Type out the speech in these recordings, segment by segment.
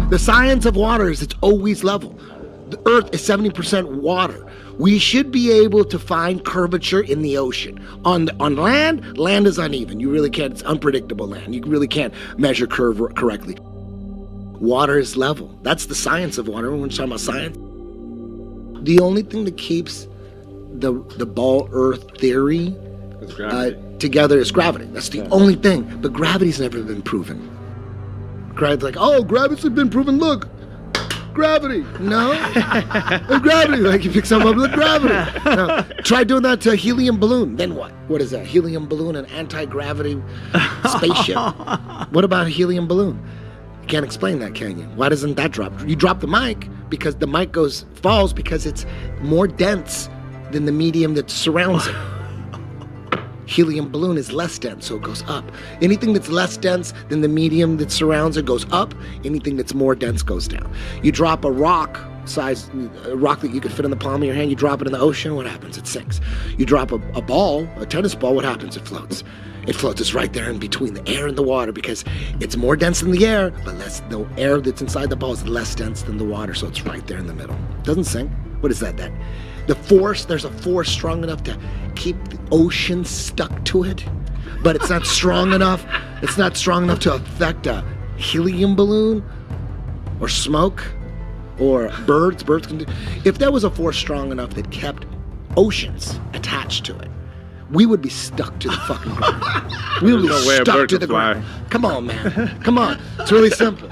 The science of water is it's always level. The Earth is 70% water. We should be able to find curvature in the ocean. On land, land is uneven. You really can't. It's unpredictable land. You really can't measure curve correctly. Water is level. That's the science of water. Everyone's talking about science. The only thing that keeps the ball Earth theory together is gravity. That's the only thing. But gravity's never been proven. Gravity's like, oh, gravity's been proven. Look, gravity. No, gravity. Like you pick something up, look, gravity. No. Try doing that to a helium balloon. Then what? What is that? Helium balloon, an anti-gravity spaceship. What about a helium balloon? You can't explain that, can you? Why doesn't that drop? You drop the mic because the mic falls because it's more dense than the medium that surrounds it. Helium balloon is less dense, so it goes up. Anything that's less dense than the medium that surrounds it goes up. Anything that's more dense goes down. You drop a rock that you could fit in the palm of your hand, you drop it in the ocean, what happens? It sinks. You drop a ball, a tennis ball, what happens? It floats. It floats. It's right there in between the air and the water because it's more dense than the air, but the air that's inside the ball is less dense than the water, so it's right there in the middle. It doesn't sink. What is that? There's a force strong enough to keep the ocean stuck to it, but it's not strong enough. It's not strong enough to affect a helium balloon or smoke or birds. Birds can do. If there was a force strong enough that kept oceans attached to it, we would be stuck to the fucking ground. We would be stuck to the ground. Come on, man. Come on. It's really simple.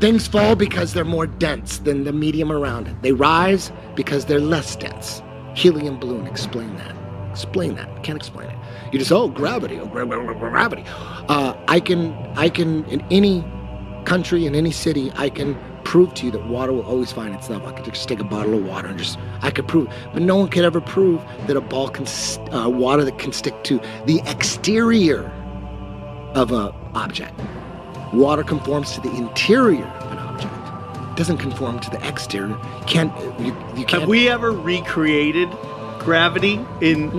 Things fall because they're more dense than the medium around it. They rise because they're less dense. Helium balloon, explain that. Explain that. Can't explain it. You just, gravity, gravity. I can, in any country, in any city, I can prove to you that water will always find its level. I could just take a bottle of water and I could prove. But no one could ever prove that a ball water that can stick to the exterior of an object. Water conforms to the interior of an object. It doesn't conform to the exterior. You can't. Have we ever recreated gravity in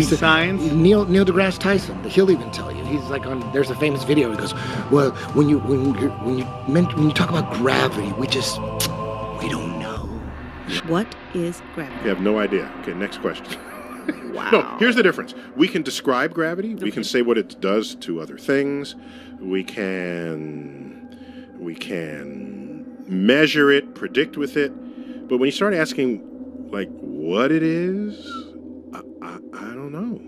science? Neil deGrasse Tyson. He'll even tell you. He's like on. There's a famous video. He goes, "Well, when you talk about gravity, we don't know." What is gravity? You have no idea. Okay, next question. Wow. No, here's the difference. We can describe gravity. We can say what it does to other things. We can measure it, predict with it. But when you start asking, like, what it is, I don't know.